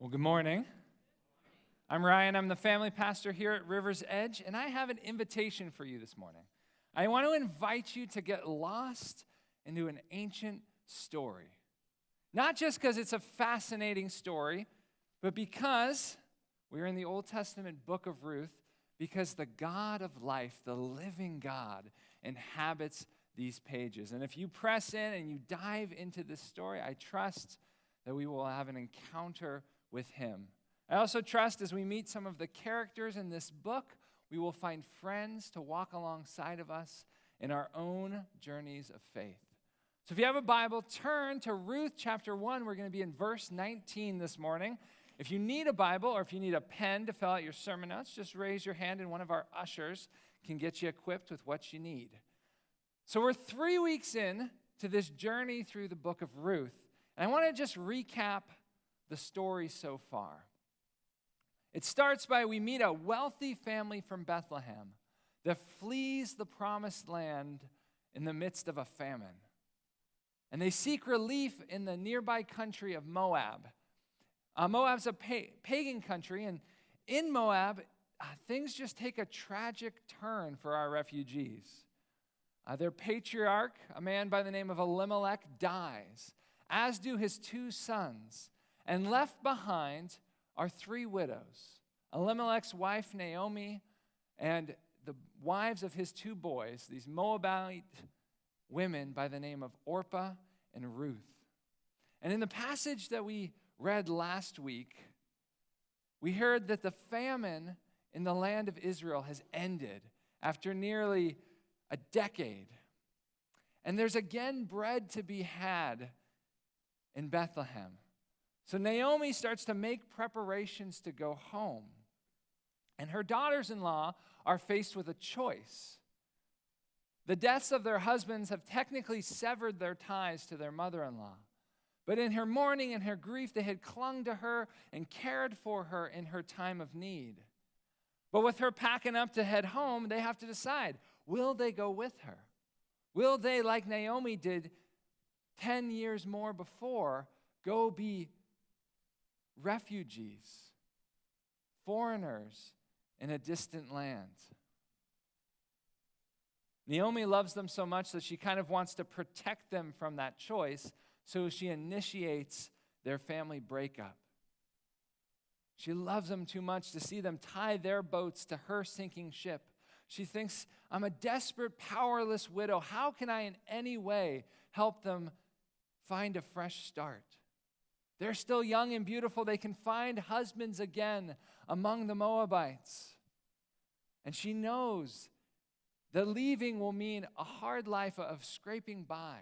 Well, good morning. I'm Ryan. I'm the family pastor here at River's Edge, and I have an invitation for you this morning. I want to invite you to get lost into an ancient story. Not just because it's a fascinating story, but because we're in the Old Testament book of Ruth, because the God of life, the living God, inhabits these pages. And if you press in and you dive into this story, I trust that we will have an encounter with him. I also trust as we meet some of the characters in this book, we will find friends to walk alongside of us in our own journeys of faith. So if you have a Bible, turn to Ruth chapter 1. We're going to be in verse 19 this morning. If you need a Bible or if you need a pen to fill out your sermon notes, just raise your hand and one of our ushers can get you equipped with what you need. So we're 3 weeks in to this journey through the book of Ruth. And I want to just recap the story so far. It starts by we meet a wealthy family from Bethlehem that flees the promised land in the midst of a famine. And they seek relief in the nearby country of Moab. Moab's a pagan country, and in Moab, things just take a tragic turn for our refugees. Their patriarch, a man by the name of Elimelech, dies, as do his 2 sons. And left behind are 3 widows, Elimelech's wife, Naomi, and the wives of his 2 boys, these Moabite women by the name of Orpah and Ruth. And in the passage that we read last week, we heard that the famine in the land of Israel has ended after nearly a decade. And there's again bread to be had in Bethlehem. So Naomi starts to make preparations to go home. And her daughters-in-law are faced with a choice. The deaths of their husbands have technically severed their ties to their mother-in-law. But in her mourning and her grief, they had clung to her and cared for her in her time of need. But with her packing up to head home, they have to decide, will they go with her? Will they, like Naomi did 10 years more before, go be refugees, foreigners in a distant land? Naomi loves them so much that she kind of wants to protect them from that choice, so she initiates their family breakup. She loves them too much to see them tie their boats to her sinking ship. She thinks, I'm a desperate, powerless widow. How can I in any way help them find a fresh start? They're still young and beautiful. They can find husbands again among the Moabites. And she knows that leaving will mean a hard life of scraping by.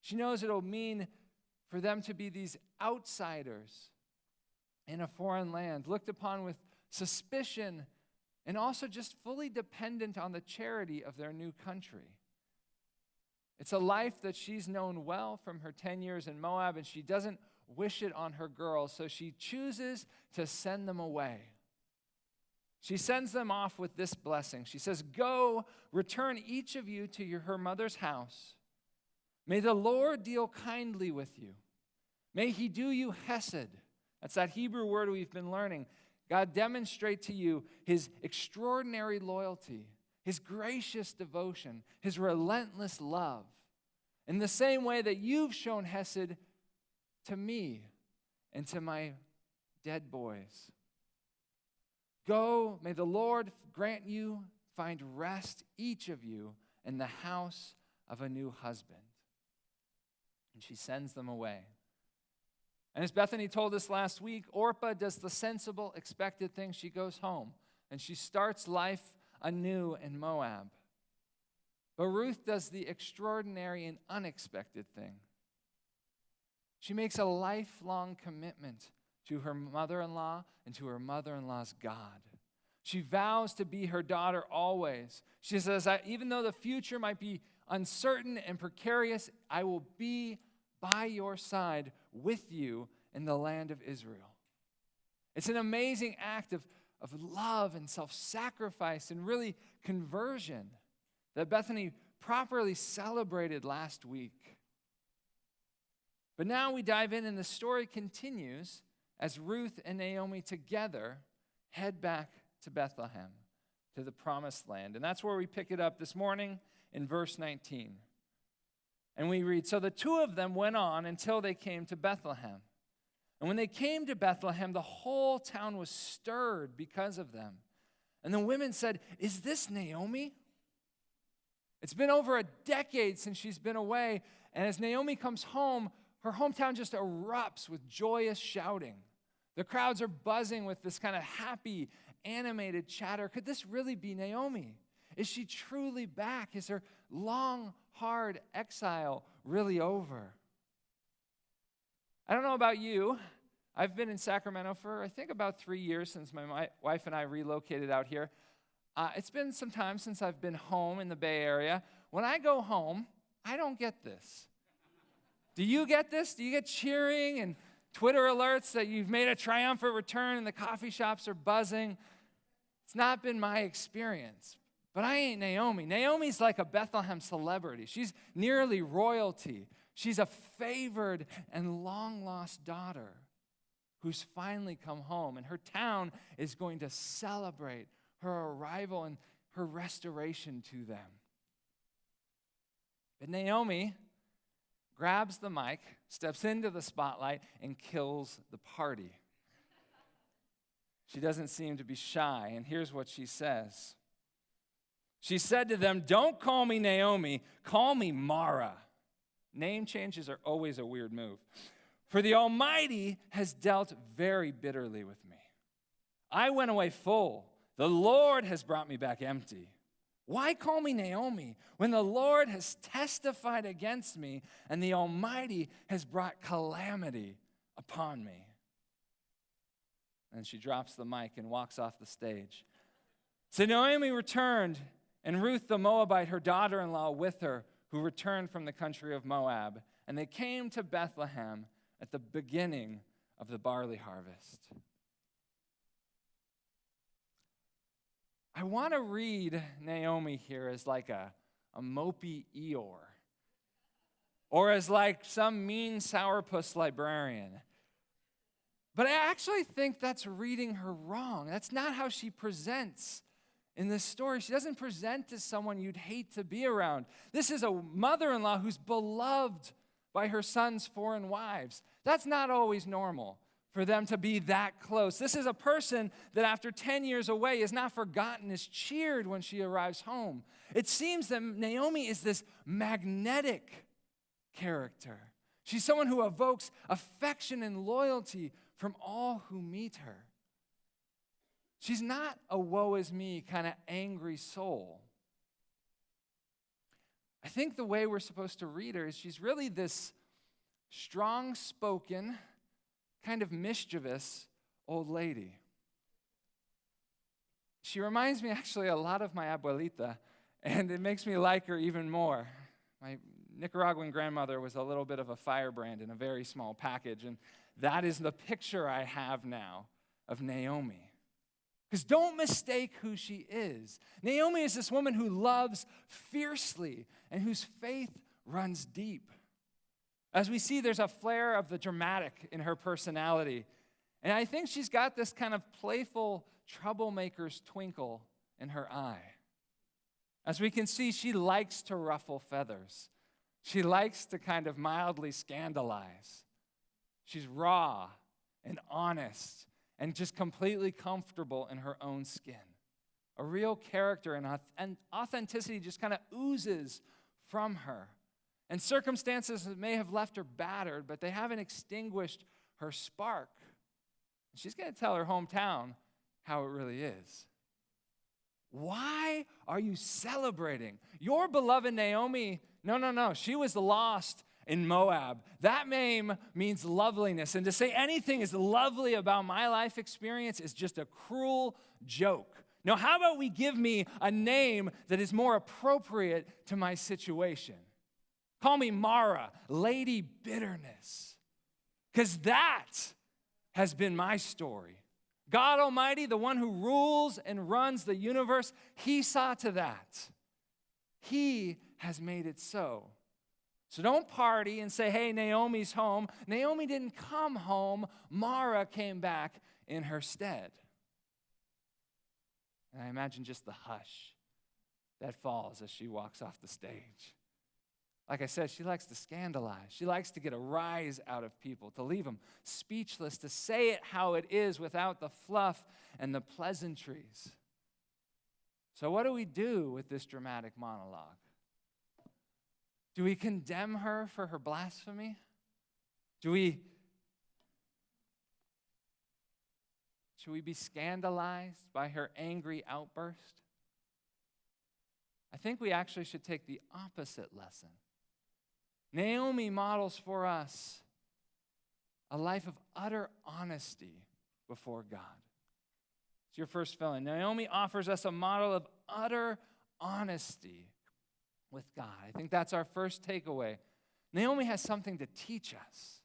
She knows it'll mean for them to be these outsiders in a foreign land, looked upon with suspicion and also just fully dependent on the charity of their new country. It's a life that she's known well from her 10 years in Moab, and she doesn't wish it on her girls, so she chooses to send them away. She sends them off with this blessing. She says, go, return each of you to her mother's house. May the Lord deal kindly with you. May he do you hesed. That's that Hebrew word we've been learning. God demonstrate to you his extraordinary loyalty, his gracious devotion, his relentless love, in the same way that you've shown hesed to me and to my dead boys. Go, may the Lord grant you find rest, each of you, in the house of a new husband. And she sends them away. And as Bethany told us last week, Orpah does the sensible, expected thing. She goes home, and she starts life anew in Moab. But Ruth does the extraordinary and unexpected thing. She makes a lifelong commitment to her mother-in-law and to her mother-in-law's God. She vows to be her daughter always. She says, even though the future might be uncertain and precarious, I will be by your side with you in the land of Israel. It's an amazing act of love and self-sacrifice and really conversion that Bethany properly celebrated last week. But now we dive in, and the story continues as Ruth and Naomi together head back to Bethlehem, to the promised land. And that's where we pick it up this morning in verse 19. And we read, "So the two of them went on until they came to Bethlehem. And when they came to Bethlehem, the whole town was stirred because of them. And the women said, 'Is this Naomi?' It's been over a decade since she's been away, and as Naomi comes home, her hometown just erupts with joyous shouting. The crowds are buzzing with this kind of happy, animated chatter. Could this really be Naomi? Is she truly back? Is her long, hard exile really over?" I don't know about you. I've been in Sacramento for, I think, about 3 years since my wife and I relocated out here. It's been some time since I've been home in the Bay Area. When I go home, I don't get this. Do you get this? Do you get cheering and Twitter alerts that you've made a triumphant return and the coffee shops are buzzing? It's not been my experience. But I ain't Naomi. Naomi's like a Bethlehem celebrity. She's nearly royalty. She's a favored and long-lost daughter who's finally come home, and her town is going to celebrate her arrival and her restoration to them. But Naomi grabs the mic, steps into the spotlight, and kills the party. She doesn't seem to be shy, and here's what she says. She said to them, "Don't call me Naomi, call me Mara." Name changes are always a weird move. "For the Almighty has dealt very bitterly with me. I went away full. The Lord has brought me back empty. Why call me Naomi when the Lord has testified against me and the Almighty has brought calamity upon me?" And she drops the mic and walks off the stage. So Naomi returned, and Ruth the Moabite, her daughter-in-law, with her, who returned from the country of Moab. And they came to Bethlehem at the beginning of the barley harvest. I want to read Naomi here as like a mopey Eeyore, or as like some mean sourpuss librarian. But I actually think that's reading her wrong. That's not how she presents in this story. She doesn't present as someone you'd hate to be around. This is a mother-in-law who's beloved by her son's foreign wives. That's not always normal for them to be that close. This is a person that after 10 years away is not forgotten, is cheered when she arrives home. It seems that Naomi is this magnetic character. She's someone who evokes affection and loyalty from all who meet her. She's not a woe is me kind of angry soul. I think the way we're supposed to read her is she's really this strong-spoken, kind of mischievous old lady. She reminds me actually a lot of my abuelita, and it makes me like her even more. My Nicaraguan grandmother was a little bit of a firebrand in a very small package, and that is the picture I have now of Naomi. Because don't mistake who she is. Naomi is this woman who loves fiercely and whose faith runs deep. As we see, there's a flare of the dramatic in her personality. And I think she's got this kind of playful troublemaker's twinkle in her eye. As we can see, she likes to ruffle feathers. She likes to kind of mildly scandalize. She's raw and honest and just completely comfortable in her own skin. A real character and authenticity just kind of oozes from her. And circumstances may have left her battered, but they haven't extinguished her spark. And she's going to tell her hometown how it really is. Why are you celebrating? Your beloved Naomi, no. She was lost in Moab. That name means loveliness. And to say anything is lovely about my life experience is just a cruel joke. Now, how about we give me a name that is more appropriate to my situation? Call me Mara, Lady Bitterness. Because that has been my story. God Almighty, the one who rules and runs the universe, He saw to that. He has made it so. So don't party and say, hey, Naomi's home. Naomi didn't come home. Mara came back in her stead. And I imagine just the hush that falls as she walks off the stage. Like I said, she likes to scandalize. She likes to get a rise out of people, to leave them speechless, to say it how it is without the fluff and the pleasantries. So what do we do with this dramatic monologue? Do we condemn her for her blasphemy? Should we be scandalized by her angry outburst? I think we actually should take the opposite lesson. Naomi models for us a life of utter honesty before God. It's your first fill-in. Naomi offers us a model of utter honesty with God. I think that's our first takeaway. Naomi has something to teach us.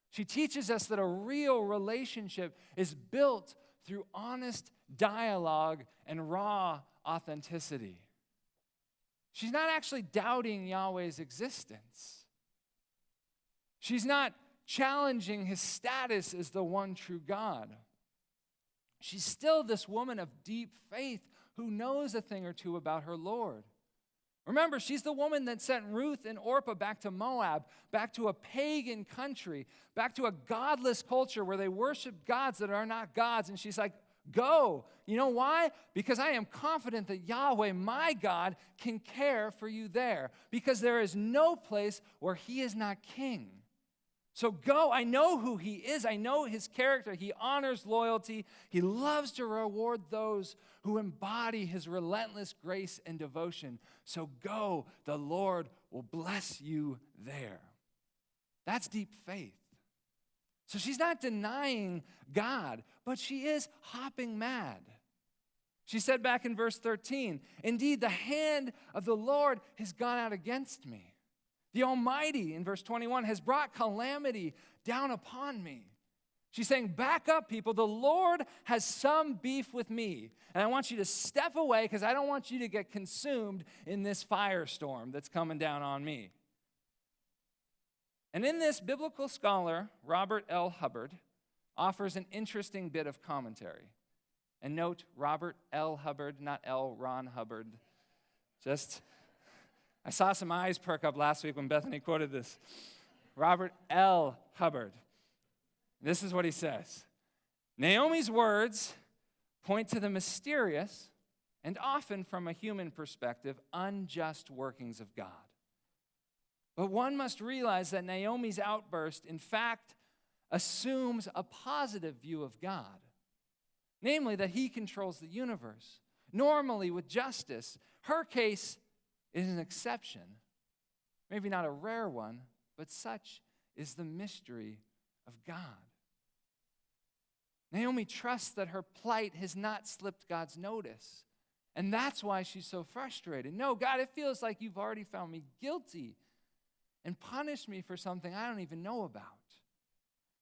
She teaches us that a real relationship is built through honest dialogue and raw authenticity. She's not actually doubting Yahweh's existence. She's not challenging his status as the one true God. She's still this woman of deep faith who knows a thing or two about her Lord. Remember, she's the woman that sent Ruth and Orpah back to Moab, back to a pagan country, back to a godless culture where they worship gods that are not gods. And she's like, go. You know why? Because I am confident that Yahweh, my God, can care for you there. Because there is no place where he is not king. So go. I know who he is. I know his character. He honors loyalty. He loves to reward those who embody his relentless grace and devotion. So go. The Lord will bless you there. That's deep faith. So she's not denying God, but she is hopping mad. She said back in verse 13, indeed, the hand of the Lord has gone out against me. The Almighty, in verse 21, has brought calamity down upon me. She's saying, back up, people. The Lord has some beef with me. And I want you to step away because I don't want you to get consumed in this firestorm that's coming down on me. And in this, biblical scholar Robert L. Hubbard offers an interesting bit of commentary. And note, Robert L. Hubbard, not L. Ron Hubbard. I saw some eyes perk up last week when Bethany quoted this. Robert L. Hubbard. This is what he says. Naomi's words point to the mysterious and often from a human perspective, unjust workings of God. But one must realize that Naomi's outburst, in fact, assumes a positive view of God. Namely, that he controls the universe. Normally, with justice, her case is an exception. Maybe not a rare one, but such is the mystery of God. Naomi trusts that her plight has not slipped God's notice. And that's why she's so frustrated. No, God, it feels like you've already found me guilty and punished me for something I don't even know about.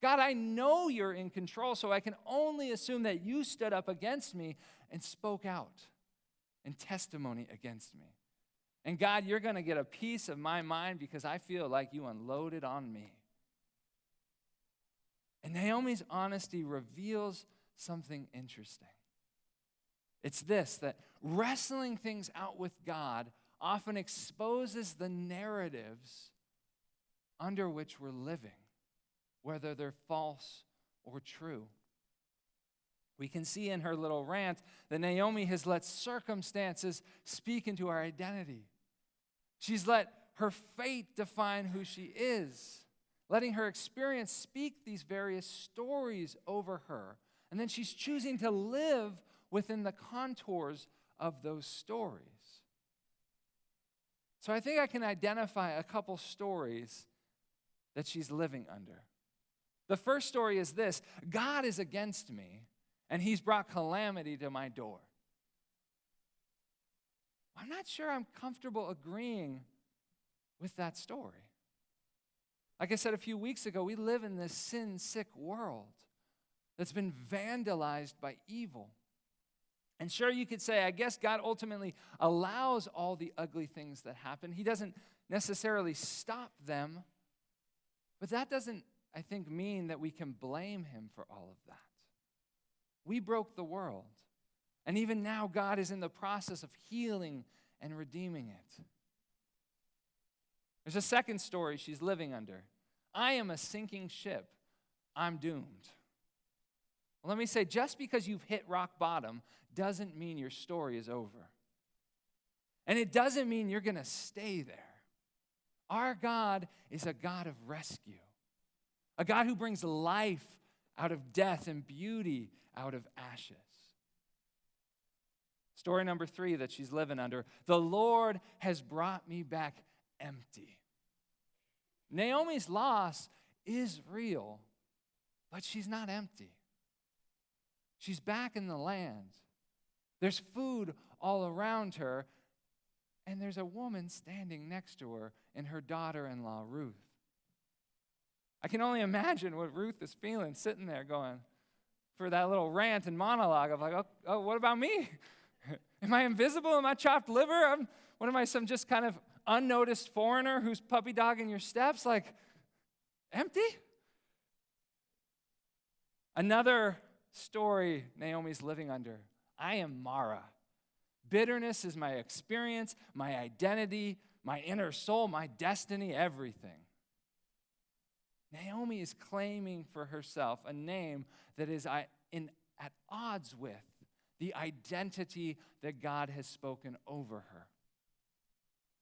God, I know you're in control, so I can only assume that you stood up against me and spoke out in testimony against me. And God, you're going to get a piece of my mind because I feel like you unloaded on me. And Naomi's honesty reveals something interesting. It's this, that wrestling things out with God often exposes the narratives under which we're living, whether they're false or true. We can see in her little rant that Naomi has let circumstances speak into our identity. She's let her fate define who she is, letting her experience speak these various stories over her. And then she's choosing to live within the contours of those stories. So I think I can identify a couple stories that she's living under. The first story is this: God is against me, and he's brought calamity to my door. I'm not sure I'm comfortable agreeing with that story. Like I said a few weeks ago, we live in this sin-sick world that's been vandalized by evil. And sure, you could say, I guess God ultimately allows all the ugly things that happen. He doesn't necessarily stop them, but that doesn't, I think, mean that we can blame him for all of that. We broke the world, and even now God is in the process of healing and redeeming it. There's a second story she's living under. I am a sinking ship. I'm doomed. Well, let me say, just because you've hit rock bottom doesn't mean your story is over. And it doesn't mean you're going to stay there. Our God is a God of rescue, a God who brings life out of death and beauty out of ashes. Story number 3 that she's living under. The Lord has brought me back empty. Naomi's loss is real, but she's not empty. She's back in the land. There's food all around her, and there's a woman standing next to her in her daughter-in-law, Ruth. I can only imagine what Ruth is feeling, sitting there going for that little rant and monologue of like, oh, what about me? Am I invisible? Am I chopped liver? What am I, some just kind of unnoticed foreigner who's puppy dogging your steps? Like, empty? Another story Naomi's living under. I am Mara. Bitterness is my experience, my identity, my inner soul, my destiny, everything. Naomi is claiming for herself a name that is at odds with the identity that God has spoken over her.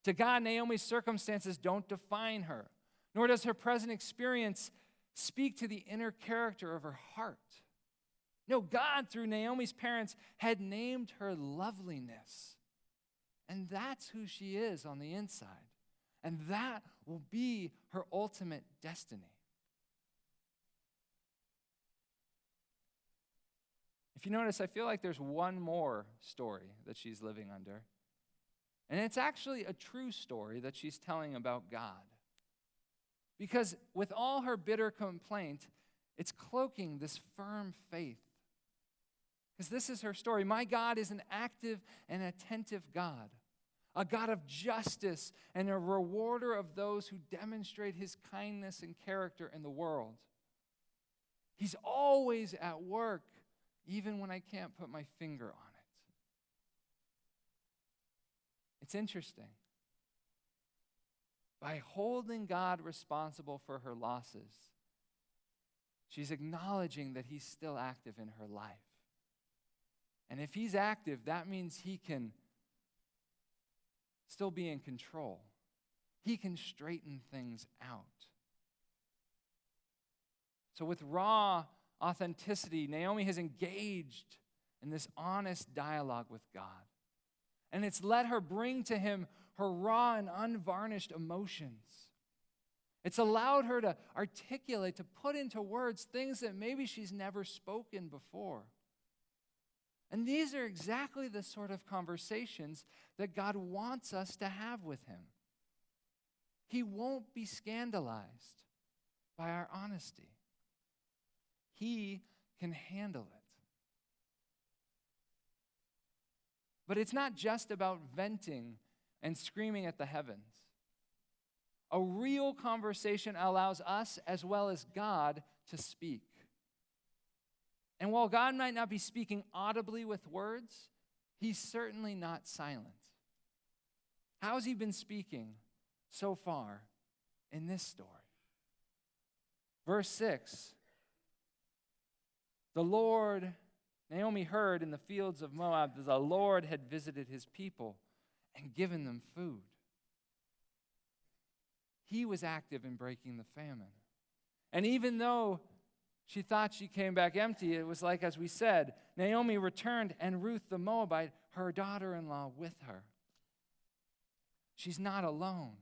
To God, Naomi's circumstances don't define her, nor does her present experience speak to the inner character of her heart. No, God, through Naomi's parents, had named her loveliness. And that's who she is on the inside. And that will be her ultimate destiny. If you notice, I feel like there's one more story that she's living under. And it's actually a true story that she's telling about God. Because with all her bitter complaint, it's cloaking this firm faith. Because this is her story. My God is an active and attentive God, a God of justice and a rewarder of those who demonstrate his kindness and character in the world. He's always at work, even when I can't put my finger on it. It's interesting. By holding God responsible for her losses, she's acknowledging that he's still active in her life. And if he's active, that means he can still be in control. He can straighten things out. So with raw authenticity, Naomi has engaged in this honest dialogue with God. And it's let her bring to him her raw and unvarnished emotions. It's allowed her to articulate, to put into words things that maybe she's never spoken before. And these are exactly the sort of conversations that God wants us to have with him. He won't be scandalized by our honesty. He can handle it. But it's not just about venting and screaming at the heavens. A real conversation allows us as well as God to speak. And while God might not be speaking audibly with words, he's certainly not silent. How has he been speaking so far in this story? Verse 6, the Lord, Naomi heard in the fields of Moab that the Lord had visited his people and given them food. He was active in breaking the famine. And even though she thought she came back empty, it was like, as we said, Naomi returned and Ruth the Moabite, her daughter-in-law, with her. She's not alone.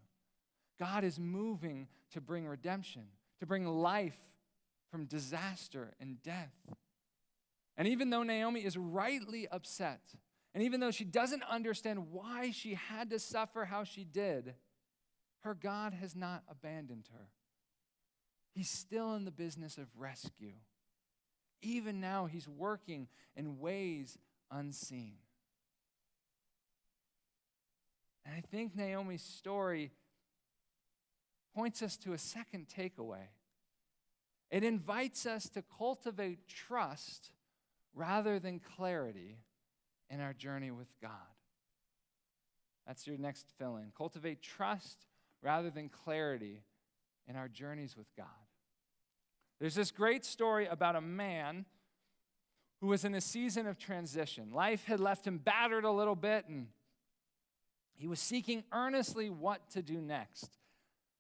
God is moving to bring redemption, to bring life from disaster and death. And even though Naomi is rightly upset, and even though she doesn't understand why she had to suffer how she did, her God has not abandoned her. He's still in the business of rescue. Even now, he's working in ways unseen. And I think Naomi's story points us to a second takeaway. It invites us to cultivate trust rather than clarity in our journey with God. That's your next fill-in. Cultivate trust rather than clarity in our journeys with God. There's this great story about a man who was in a season of transition. Life had left him battered a little bit, and he was seeking earnestly what to do next.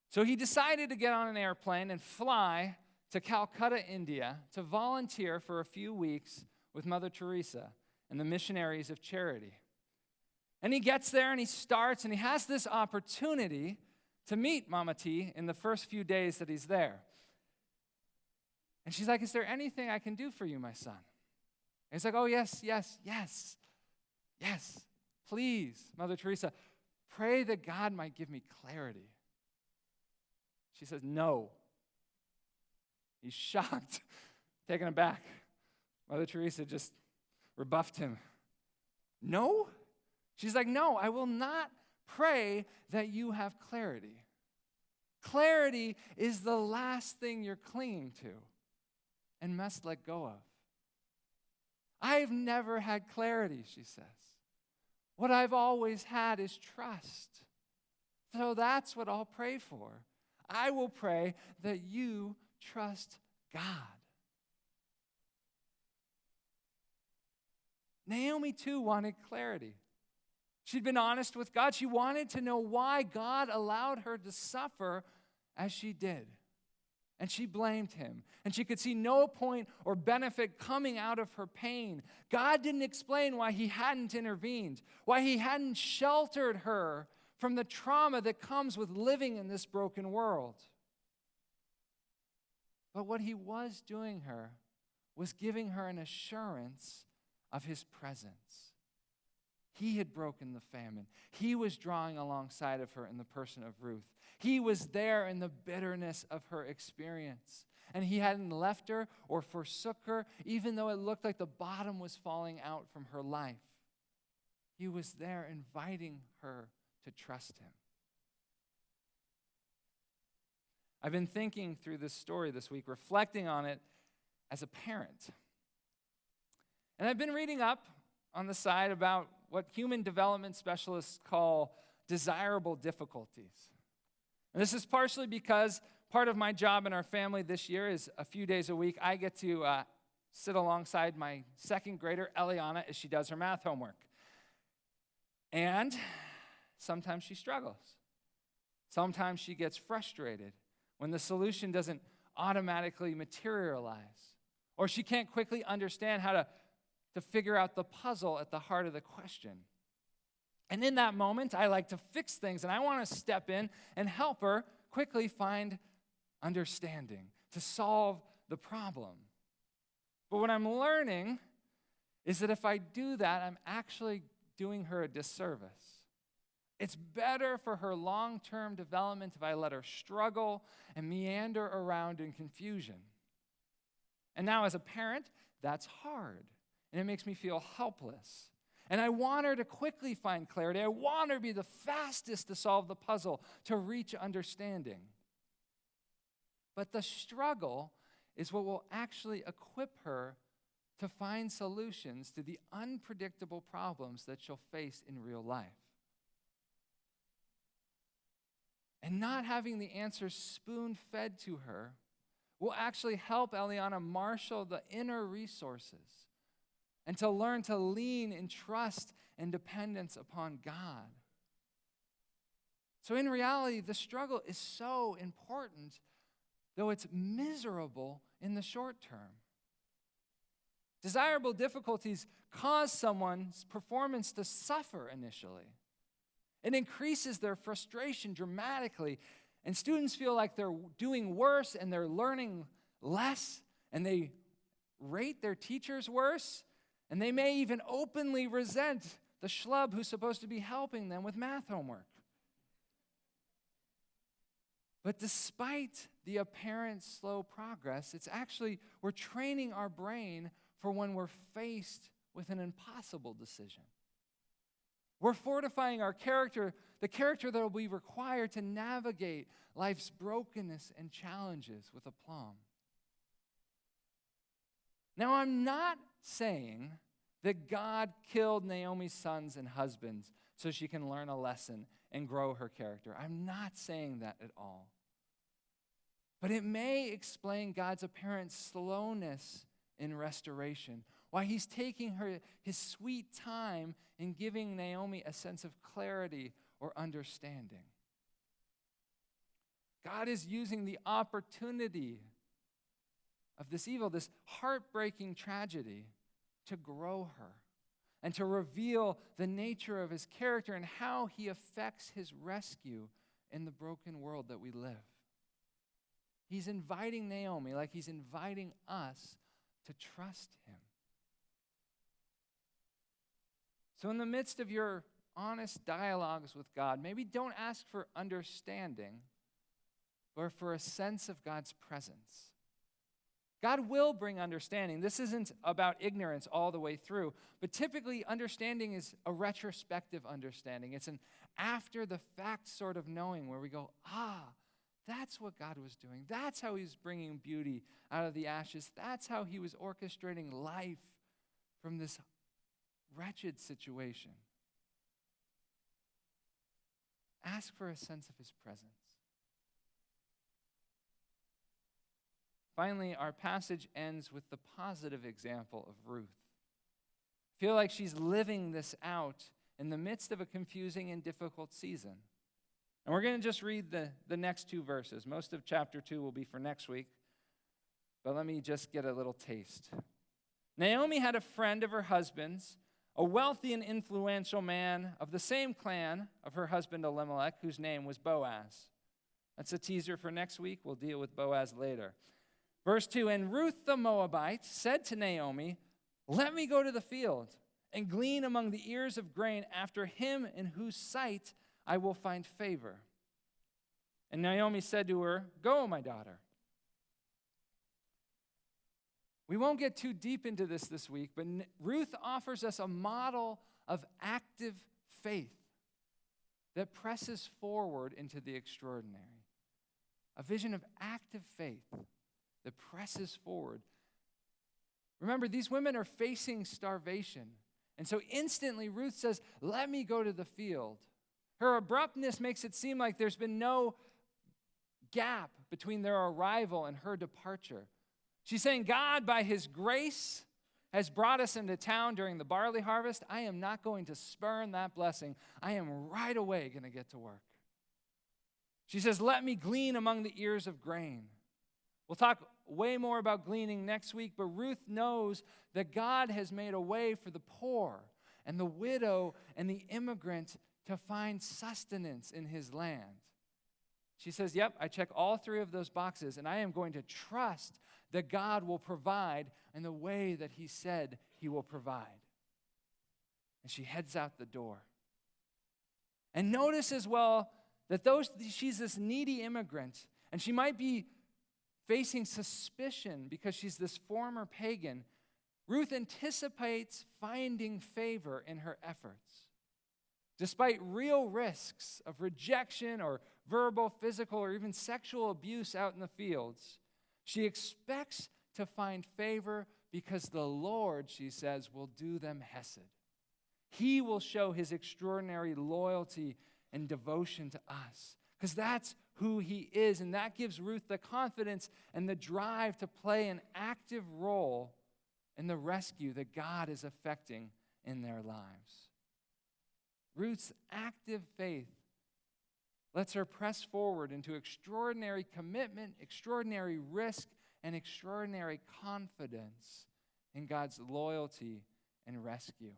So he decided to get on an airplane and fly to Calcutta, India, to volunteer for a few weeks with Mother Teresa and the Missionaries of Charity. And he gets there and he starts, and he has this opportunity to meet Mama T in the first few days that he's there. And she's like, "Is there anything I can do for you, my son?" And he's like, "Oh, yes, yes, yes, yes. Please, Mother Teresa, pray that God might give me clarity." She says, "No." He's shocked, taken aback. Mother Teresa just rebuffed him. "No?" She's like, "No, I will not pray that you have clarity. Clarity is the last thing you're clinging to and must let go of." "I've never had clarity," she says. "What I've always had is trust. So that's what I'll pray for. I will pray that you trust God." Naomi, too, wanted clarity. She'd been honest with God. She wanted to know why God allowed her to suffer as she did. And she blamed him. And she could see no point or benefit coming out of her pain. God didn't explain why he hadn't intervened, why he hadn't sheltered her from the trauma that comes with living in this broken world. But what he was doing her was giving her an assurance of his presence. He had broken the famine. He was drawing alongside of her in the person of Ruth. He was there in the bitterness of her experience. And he hadn't left her or forsook her, even though it looked like the bottom was falling out from her life. He was there inviting her to trust him. I've been thinking through this story this week, reflecting on it as a parent. And I've been reading up on the side about what human development specialists call desirable difficulties. And this is partially because part of my job in our family this year is a few days a week, I get to sit alongside my second grader, Eliana, as she does her math homework. And sometimes she struggles. Sometimes she gets frustrated when the solution doesn't automatically materialize, or she can't quickly understand how to figure out the puzzle at the heart of the question. And in that moment, I like to fix things, and I want to step in and help her quickly find understanding, to solve the problem. But what I'm learning is that if I do that, I'm actually doing her a disservice. It's better for her long-term development if I let her struggle and meander around in confusion. And now as a parent, that's hard. And it makes me feel helpless. And I want her to quickly find clarity. I want her to be the fastest to solve the puzzle, to reach understanding. But the struggle is what will actually equip her to find solutions to the unpredictable problems that she'll face in real life. And not having the answers spoon-fed to her will actually help Eliana marshal the inner resources and to learn to lean in trust and dependence upon God. So in reality, the struggle is so important, though it's miserable in the short term. Desirable difficulties cause someone's performance to suffer initially. It increases their frustration dramatically, and students feel like they're doing worse and they're learning less, and they rate their teachers worse, and they may even openly resent the schlub who's supposed to be helping them with math homework. But despite the apparent slow progress, it's actually, we're training our brain for when we're faced with an impossible decision. We're fortifying our character, the character that will be required to navigate life's brokenness and challenges with aplomb. Now, I'm not saying that God killed Naomi's sons and husbands so she can learn a lesson and grow her character. I'm not saying that at all. But it may explain God's apparent slowness in restoration, why he's taking his sweet time in giving Naomi a sense of clarity or understanding. God is using the opportunity of this evil, this heartbreaking tragedy, to grow her and to reveal the nature of his character and how he affects his rescue in the broken world that we live. He's inviting Naomi, like he's inviting us, to trust him. So in the midst of your honest dialogues with God, maybe don't ask for understanding, but for a sense of God's presence. God will bring understanding. This isn't about ignorance all the way through, but typically understanding is a retrospective understanding. It's an after-the-fact sort of knowing where we go, that's what God was doing. That's how he was bringing beauty out of the ashes. That's how he was orchestrating life from this wretched situation. Ask for a sense of his presence. Finally, our passage ends with the positive example of Ruth. I feel like she's living this out in the midst of a confusing and difficult season. And we're going to just read the next two verses. Most of chapter 2 will be for next week, but let me just get a little taste. Naomi had a friend of her husband's, a wealthy and influential man of the same clan of her husband Elimelech, whose name was Boaz. That's a teaser for next week. We'll deal with Boaz later. Verse 2, and Ruth the Moabite said to Naomi, let me go to the field and glean among the ears of grain after him in whose sight I will find favor. And Naomi said to her, go, my daughter. We won't get too deep into this week, but Ruth offers us a model of active faith that presses forward into the extraordinary. A vision of active faith that presses forward. Remember, these women are facing starvation. And so instantly Ruth says, let me go to the field. Her abruptness makes it seem like there's been no gap between their arrival and her departure. She's saying, God, by his grace, has brought us into town during the barley harvest. I am not going to spurn that blessing. I am right away going to get to work. She says, let me glean among the ears of grain. We'll talk way more about gleaning next week, but Ruth knows that God has made a way for the poor and the widow and the immigrant to find sustenance in his land. She says, yep, I check all three of those boxes, and I am going to trust that God will provide in the way that he said he will provide. And she heads out the door. And notice as well that she's this needy immigrant, and she might be facing suspicion because she's this former pagan. Ruth anticipates finding favor in her efforts. Despite real risks of rejection or verbal, physical, or even sexual abuse out in the fields, she expects to find favor because the Lord, she says, will do them hesed. He will show his extraordinary loyalty and devotion to us because that's who he is, and that gives Ruth the confidence and the drive to play an active role in the rescue that God is effecting in their lives. Ruth's active faith lets her press forward into extraordinary commitment, extraordinary risk, and extraordinary confidence in God's loyalty and rescue.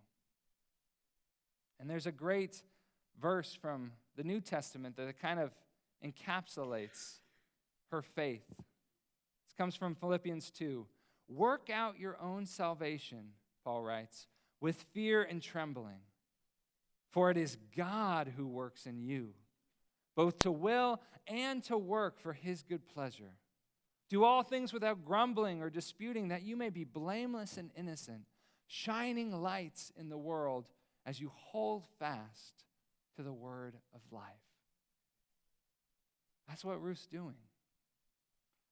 And there's a great verse from the New Testament that kind of encapsulates her faith. This comes from Philippians 2. Work out your own salvation, Paul writes, with fear and trembling. For it is God who works in you, both to will and to work for his good pleasure. Do all things without grumbling or disputing, that you may be blameless and innocent, shining lights in the world as you hold fast to the word of life. That's what Ruth's doing.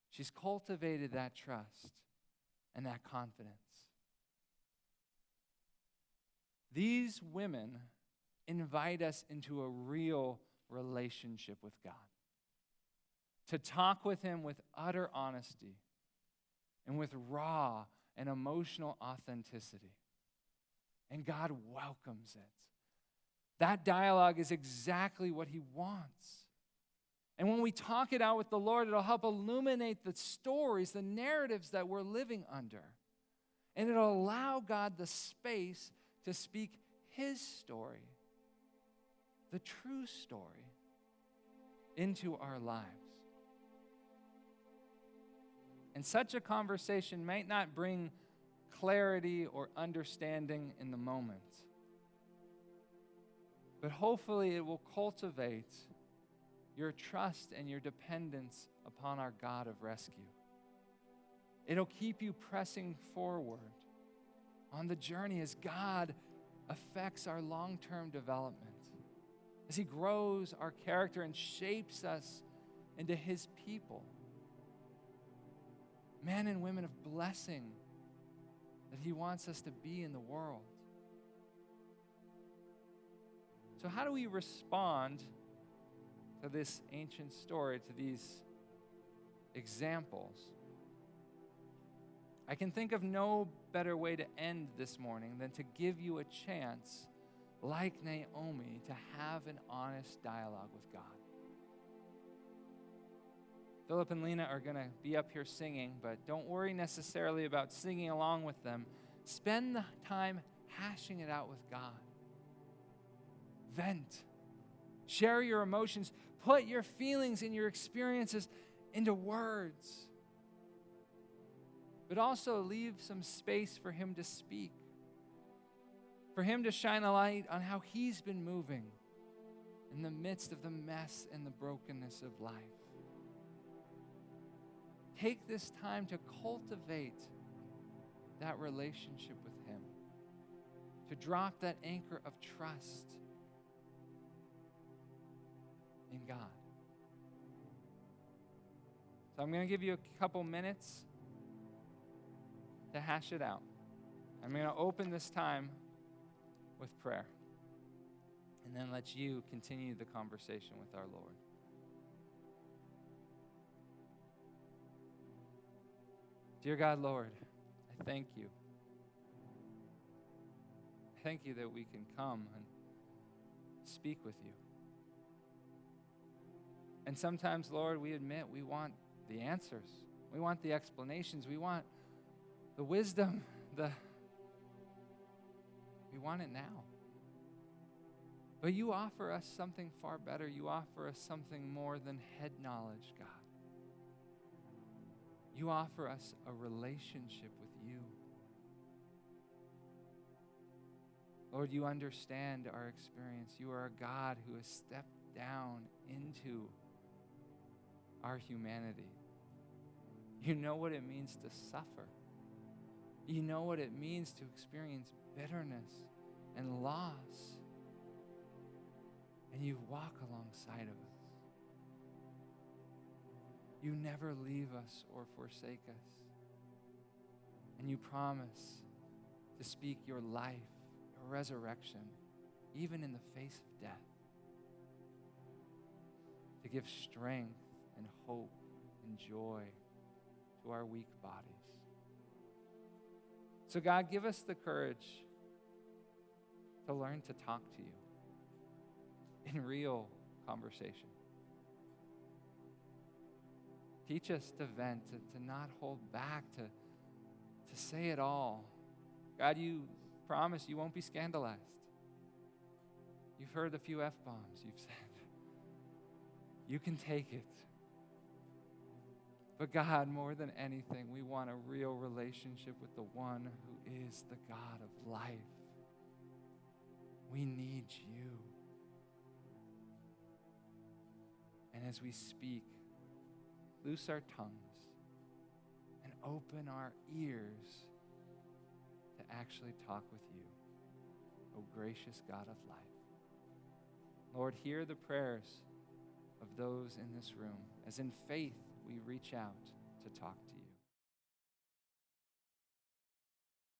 She's cultivated that trust and that confidence. These women invite us into a real relationship with God, to talk with him with utter honesty and with raw and emotional authenticity. And God welcomes it. That dialogue is exactly what he wants. And when we talk it out with the Lord, it'll help illuminate the stories, the narratives that we're living under. And it'll allow God the space to speak his story, the true story, into our lives. And such a conversation might not bring clarity or understanding in the moment, but hopefully it will cultivate your trust and your dependence upon our God of rescue. It'll keep you pressing forward on the journey as God affects our long-term development, as he grows our character and shapes us into his people, men and women of blessing that he wants us to be in the world. So how do we respond to this ancient story, to these examples? I can think of no better way to end this morning than to give you a chance, like Naomi, to have an honest dialogue with God. Philip and Lena are going to be up here singing, but don't worry necessarily about singing along with them. Spend the time hashing it out with God. Vent. Share your emotions. Put your feelings and your experiences into words. But also leave some space for him to speak, for him to shine a light on how he's been moving in the midst of the mess and the brokenness of life. Take this time to cultivate that relationship with him, to drop that anchor of trust in God. So I'm going to give you a couple minutes to hash it out. I'm going to open this time with prayer, and then let you continue the conversation with our Lord. Dear God, Lord, I thank you. I thank you that we can come and speak with you. And sometimes, Lord, we admit we want the answers. We want the explanations. We want the wisdom. We want it now. But you offer us something far better. You offer us something more than head knowledge, God. You offer us a relationship with you. Lord, you understand our experience. You are a God who has stepped down into our humanity. You know what it means to suffer. You know what it means to experience bitterness and loss. And you walk alongside of us. You never leave us or forsake us. And you promise to speak your life, your resurrection, even in the face of death, to give strength and hope and joy to our weak bodies. So God, give us the courage to learn to talk to you in real conversation. Teach us to vent, to not hold back, to say it all. God, you promise you won't be scandalized. You've heard a few F-bombs you've said. You can take it. But God, more than anything, we want a real relationship with the one who is the God of life. We need you. And as we speak, loose our tongues and open our ears to actually talk with you. O gracious God of life. Lord, hear the prayers of those in this room as in faith we reach out to talk to you.